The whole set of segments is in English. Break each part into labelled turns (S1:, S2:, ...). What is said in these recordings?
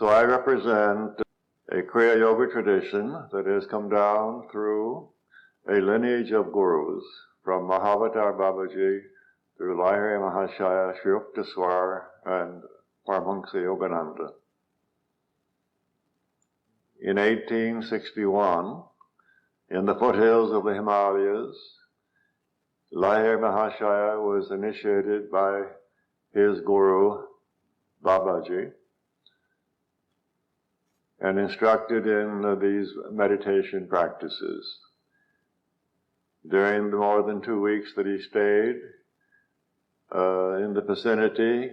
S1: So I represent a Kriya Yoga tradition that has come down through a lineage of gurus, from Mahavatar Babaji through Lahiri Mahashaya, Sri Yukteswar, and Paramahansa Yogananda. In 1861, in the foothills of the Himalayas, Lahiri Mahashaya was initiated by his guru, Babaji, and instructed in these meditation practices. During the more than 2 weeks that he stayed in the vicinity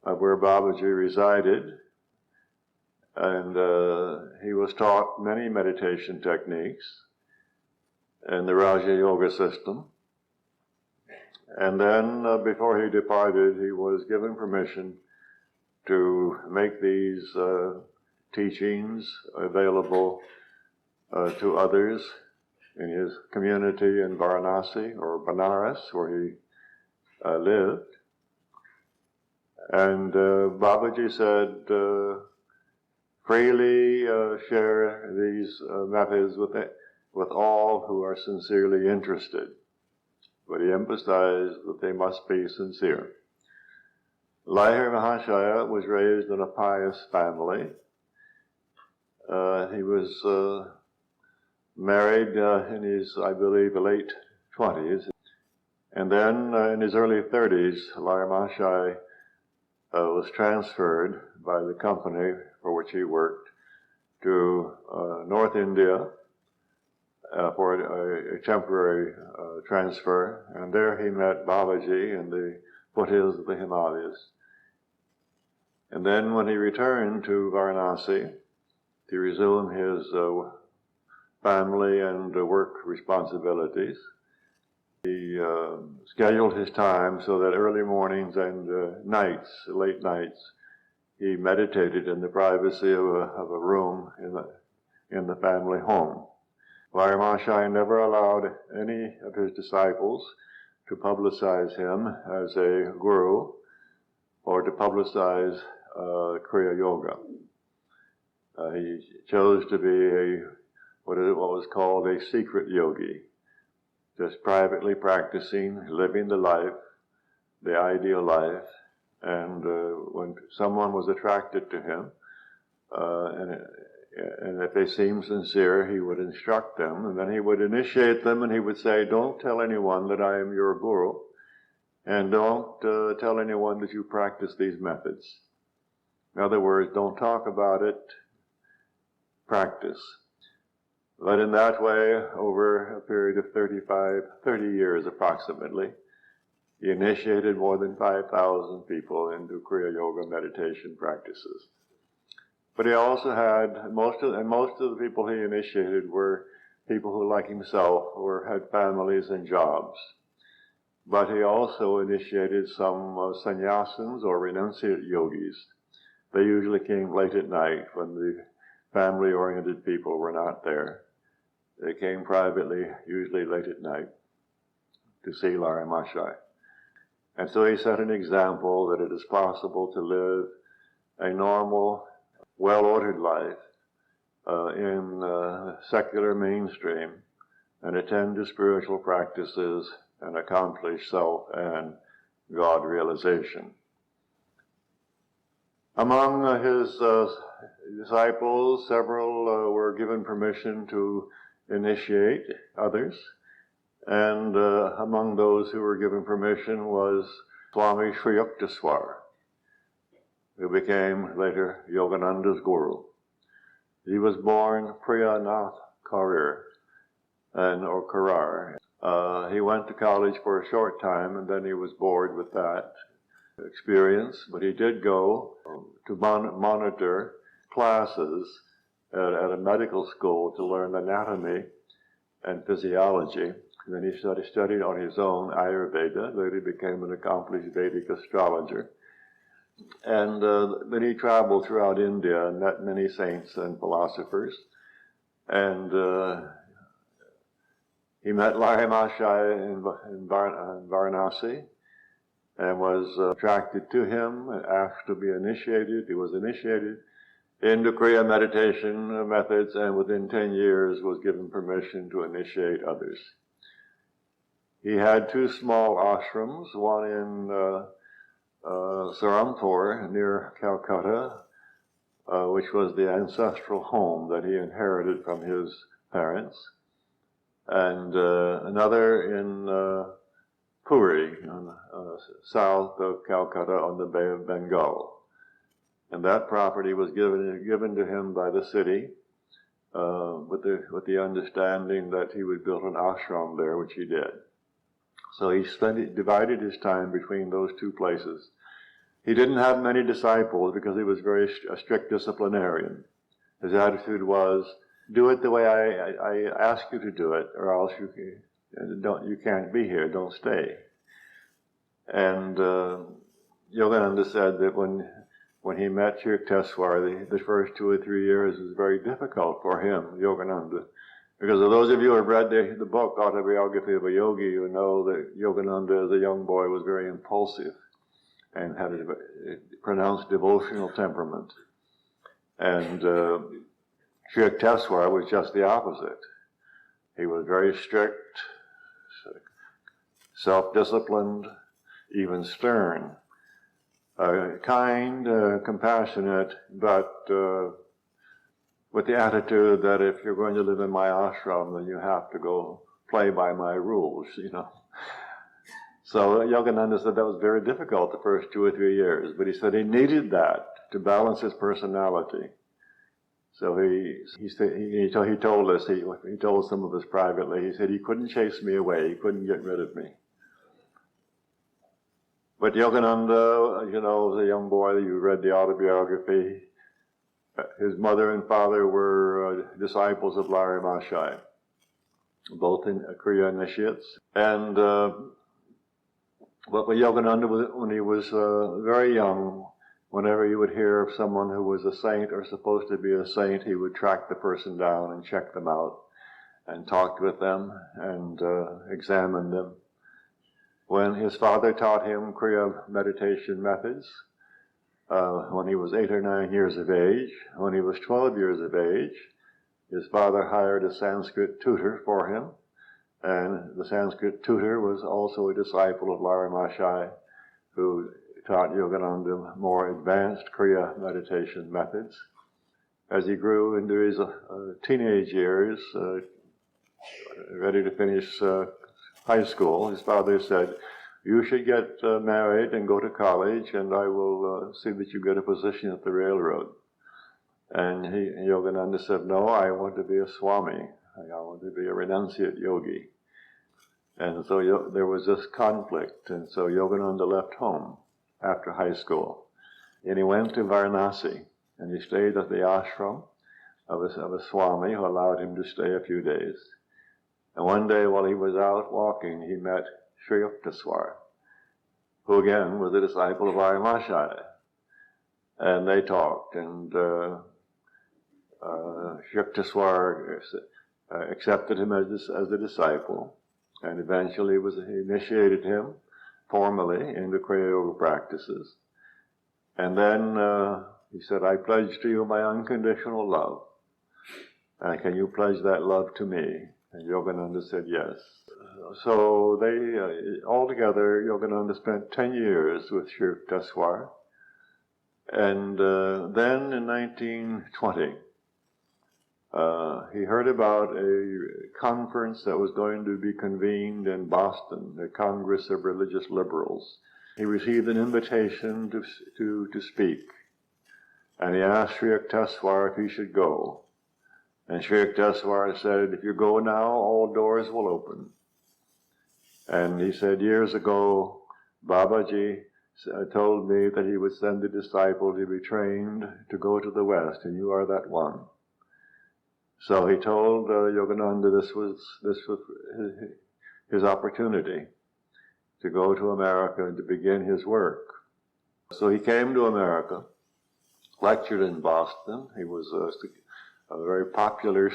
S1: of where Babaji resided, and he was taught many meditation techniques in the Raja Yoga system. And then before he departed, he was given permission to make these teachings available to others in his community in Varanasi, or Banaras, where he lived. And Babaji said, freely share these methods with all who are sincerely interested. But he emphasized that they must be sincere. Lahiri Mahashaya was raised in a pious family. He was married in his, I believe, late 20s. And then in his early 30s, Lahiri Mahashaya was transferred by the company for which he worked to North India for a temporary transfer. And there he met Babaji in the foothills of the Himalayas. And then when he returned to Varanasi to resume his family and work responsibilities, he scheduled his time so that early mornings and nights, late nights, he meditated in the privacy of a room in the family home. Lahiri Mahashaya never allowed any of his disciples to publicize him as a guru or to publicize Kriya Yoga. He chose to be what was called a secret yogi, just privately practicing, living the life, the ideal life. And when someone was attracted to him, and if they seemed sincere, he would instruct them, and then he would initiate them, and he would say, don't tell anyone that I am your guru, and don't tell anyone that you practice these methods. In other words, don't talk about it, practice. But in that way, over a period of 30 years approximately, he initiated more than 5,000 people into Kriya Yoga meditation practices. But he also had, most of the people he initiated were people who, like himself, had families and jobs. But he also initiated some sannyasins or renunciate yogis. They usually came late at night when the family-oriented people were not there. They came privately, usually late at night, to see Lahiri Mahashaya. And so he set an example that it is possible to live a normal, well-ordered life in secular mainstream and attend to spiritual practices and accomplish self and God realization. Among his disciples, several were given permission to initiate others. And among those who were given permission was Swami Sri Yukteswar, who became later Yogananda's guru. He was born Priyanath Karir, or Karar. He went to college for a short time, and then he was bored with that experience, but he did go to monitor classes at a medical school to learn anatomy and physiology. And then he studied on his own Ayurveda. Later became an accomplished Vedic astrologer. And then he traveled throughout India and met many saints and philosophers. And he met Lahiri Mahashaya in Varanasi. and was attracted to him, asked to be initiated. He was initiated into Kriya meditation methods, and within 10 years was given permission to initiate others. He had two small ashrams, one in Sarampur near Calcutta, which was the ancestral home that he inherited from his parents, and another in Puri, south of Calcutta on the Bay of Bengal. And that property was given to him by the city with the understanding that he would build an ashram there, which he did. So he divided his time between those two places. He didn't have many disciples because he was a strict disciplinarian. His attitude was, do it the way I ask you to do it, or else you can't be here, don't stay. And Yogananda said that when he met Yukteswar, the first 2 or 3 years was very difficult for him, Yogananda. Because of those of you who have read the book, Autobiography of a Yogi, you know that Yogananda as a young boy was very impulsive and had a pronounced devotional temperament. And Yukteswar was just the opposite. He was very strict, self-disciplined, even stern. Kind, compassionate, but with the attitude that if you're going to live in my ashram, then you have to go play by my rules, you know. So Yogananda said that was very difficult the first 2 or 3 years, but he said he needed that to balance his personality. So he told us, he told some of us privately, he said he couldn't chase me away, he couldn't get rid of me. But Yogananda, you know, as a young boy, you read the autobiography, his mother and father were disciples of Lari Mahashaya, both in Kriya initiates. And but with Yogananda, when he was very young, whenever he would hear of someone who was a saint or supposed to be a saint, he would track the person down and check them out and talk with them and examine them. When his father taught him Kriya meditation methods, when he was 8 or 9 years of age, when he was 12 years of age, his father hired a Sanskrit tutor for him, and the Sanskrit tutor was also a disciple of Lari Mahashaya, who taught Yogananda more advanced Kriya meditation methods. As he grew into his teenage years, ready to finish high school, his father said, you should get married and go to college, and I will see that you get a position at the railroad. And Yogananda said, no, I want to be a Swami. I want to be a renunciate yogi. And so there was this conflict, and so Yogananda left home after high school. And he went to Varanasi, and he stayed at the ashram of a Swami who allowed him to stay a few days. And one day while he was out walking, he met Sri Yukteswar, who again was a disciple of Lari Mahashaya. And they talked, and Yukteswar accepted him as a disciple, and eventually he initiated him formally into Kriya Yoga practices. And then he said, I pledge to you my unconditional love. Can you pledge that love to me? And Yogananda said yes. So they, altogether, Yogananda spent 10 years with Sri Yukteswar. And then in 1920, he heard about a conference that was going to be convened in Boston, the Congress of Religious Liberals. He received an invitation to speak, and he asked Sri Yukteswar if he should go. And Sri Yukteswar said, if you go now, all doors will open. And he said, years ago, Babaji told me that he would send a disciple to be trained to go to the West, and you are that one. So he told Yogananda this was his opportunity to go to America and to begin his work. So he came to America, lectured in Boston. He was a very popular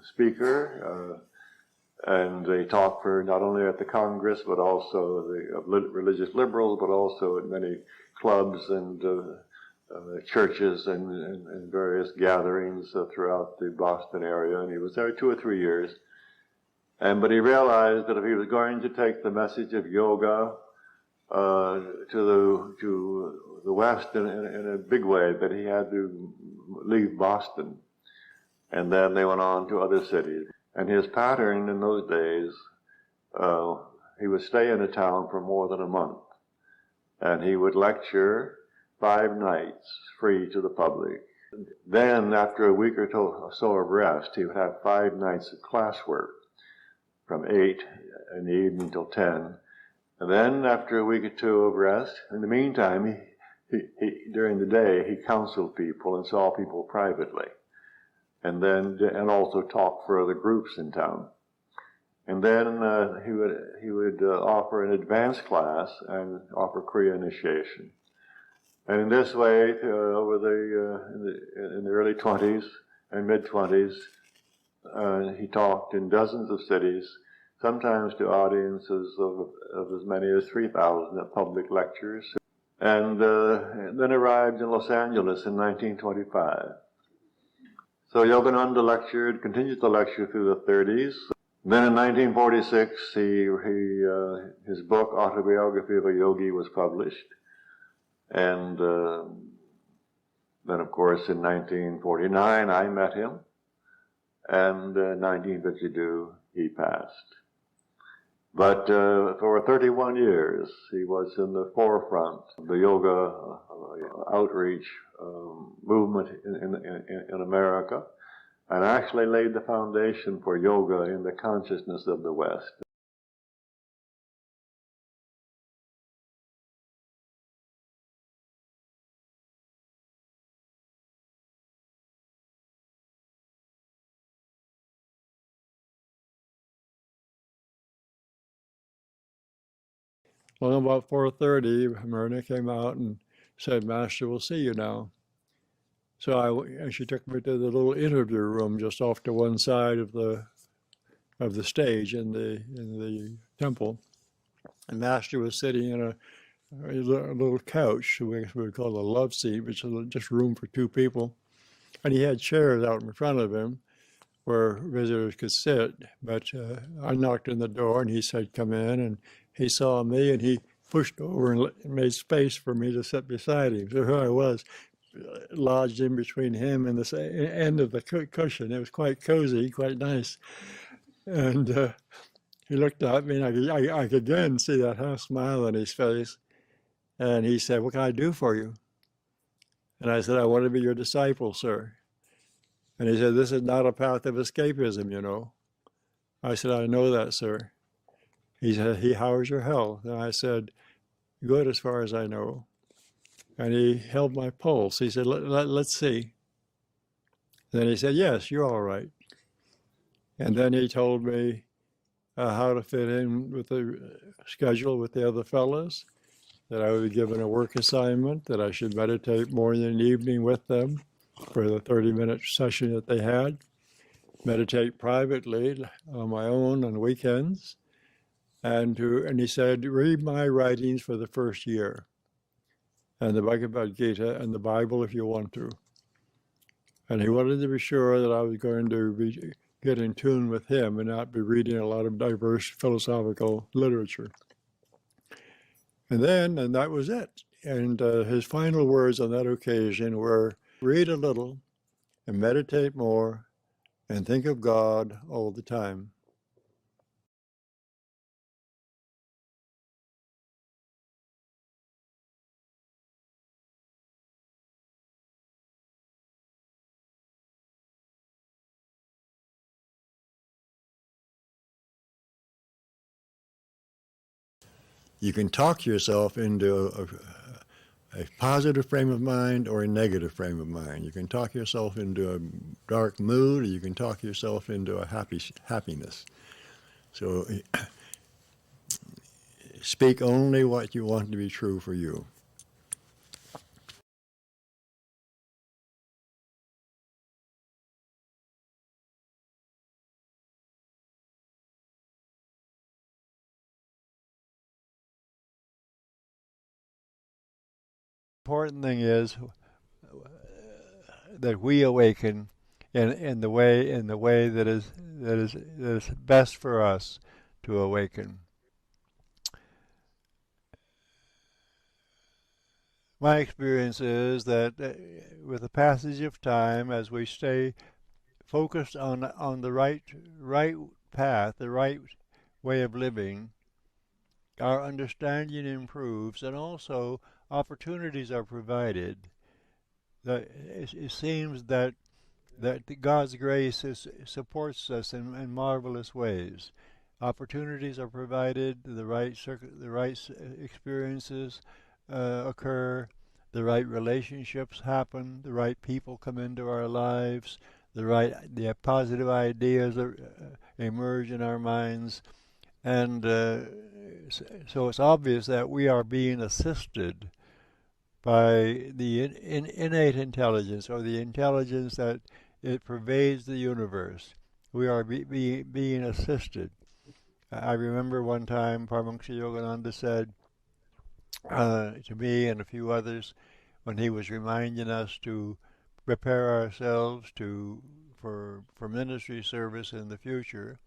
S1: speaker, And they talked for not only at the Congress, but also the religious liberals, but also at many clubs and churches and various gatherings throughout the Boston area. And he was there 2 or 3 years. But he realized that if he was going to take the message of yoga to the West in a big way, that he had to leave Boston. And then they went on to other cities. And his pattern in those days, he would stay in a town for more than a month. And he would lecture 5 nights free to the public. Then, after a week or so of rest, he would have 5 nights of classwork from 8 in the evening till 10. And then, after a week or 2 of rest, in the meantime, he during the day, he counseled people and saw people privately. And also talk for other groups in town. And then he would offer an advanced class and offer Kriya initiation. And in this way, in the early 20s and mid 20s, he talked in dozens of cities, sometimes to audiences of as many as 3,000 at public lectures. And then arrived in Los Angeles in 1925. So Yogananda lectured, continued to lecture through the 30s. Then in 1946, his book, Autobiography of a Yogi, was published. And then, of course, in 1949, I met him. And in 1952, he passed. But for 31 years, he was in the forefront of the yoga outreach movement in America, and actually laid the foundation for yoga in the consciousness of the West.
S2: Well, about 4:30, Myrna came out and said, "Master, we'll see you now." So she took me to the little interview room just off to one side of the stage in the temple. And Master was sitting in a little couch, we would call it a love seat, which is just room for 2 people. And he had chairs out in front of him where visitors could sit. But I knocked on the door and he said, "Come in." And he saw me and he pushed over and made space for me to sit beside him. So here I was, lodged in between him and the end of the cushion. It was quite cozy, quite nice. And he looked at me, and I could again see that half smile on his face. And he said, "What can I do for you?" And I said, "I want to be your disciple, sir." And he said, "This is not a path of escapism, you know." I said, "I know that, sir." He said, "How's your health?" And I said, "Good as far as I know." And he held my pulse. He said, let's see. Then he said, "Yes, you're all right." And then he told me how to fit in with the schedule with the other fellows, that I would be given a work assignment, that I should meditate morning and evening with them for the 30-minute session that they had, meditate privately on my own on weekends, and he said, "Read my writings for the first year, and the Bhagavad Gita and the Bible if you want to." And he wanted to be sure that I was going to get in tune with him and not be reading a lot of diverse philosophical literature. And that was it. And his final words on that occasion were, "Read a little and meditate more and think of God all the time." You can talk yourself into a positive frame of mind or a negative frame of mind. You can talk yourself into a dark mood, or you can talk yourself into a happiness. So speak only what you want to be true for you. important thing is that we awaken in the way that is best for us to awaken. My experience is that with the passage of time, as we stay focused on the right path, the right way of living, our understanding improves, and also opportunities are provided. It seems that God's grace supports us in marvelous ways. Opportunities are provided, the right experiences occur, the right relationships happen, the right people come into our lives, the positive ideas emerge in our minds, and so it's obvious that we are being assisted by the innate intelligence, or the intelligence that it pervades the universe. We are being assisted. I remember one time Paramahansa Yogananda said to me and a few others, when he was reminding us to prepare ourselves for ministry service in the future,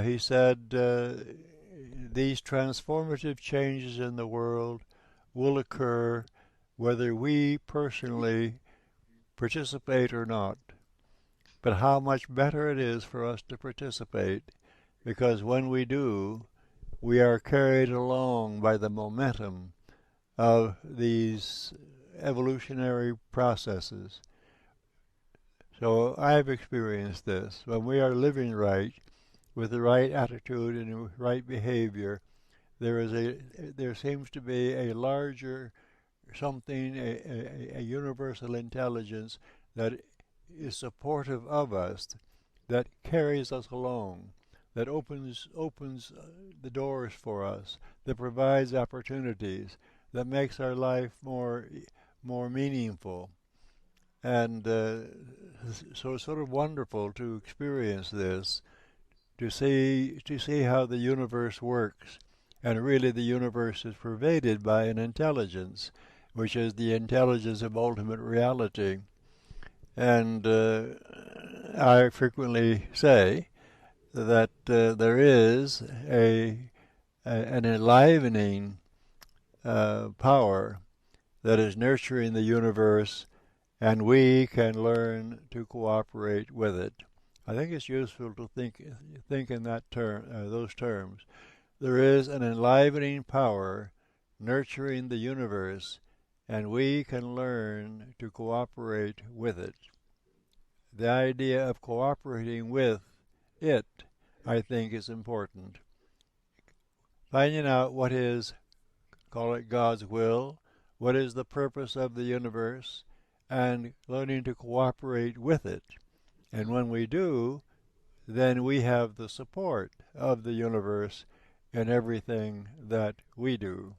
S2: he said, these transformative changes in the world will occur whether we personally participate or not. But how much better it is for us to participate, because when we do, we are carried along by the momentum of these evolutionary processes. So I've experienced this. When we are living right, with the right attitude and the right behavior, there seems to be a larger something, a universal intelligence that is supportive of us, that carries us along, that opens the doors for us, that provides opportunities, that makes our life more meaningful. And so it's sort of wonderful to experience this, to see how the universe works. And really the universe is pervaded by an intelligence, which is the intelligence of ultimate reality. And I frequently say that there is an enlivening power that is nurturing the universe, and we can learn to cooperate with it. I think it's useful to think in those terms. There is an enlivening power nurturing the universe, and we can learn to cooperate with it. The idea of cooperating with it, I think, is important. Finding out what is, call it God's will, what is the purpose of the universe, and learning to cooperate with it. And when we do, then we have the support of the universe in everything that we do.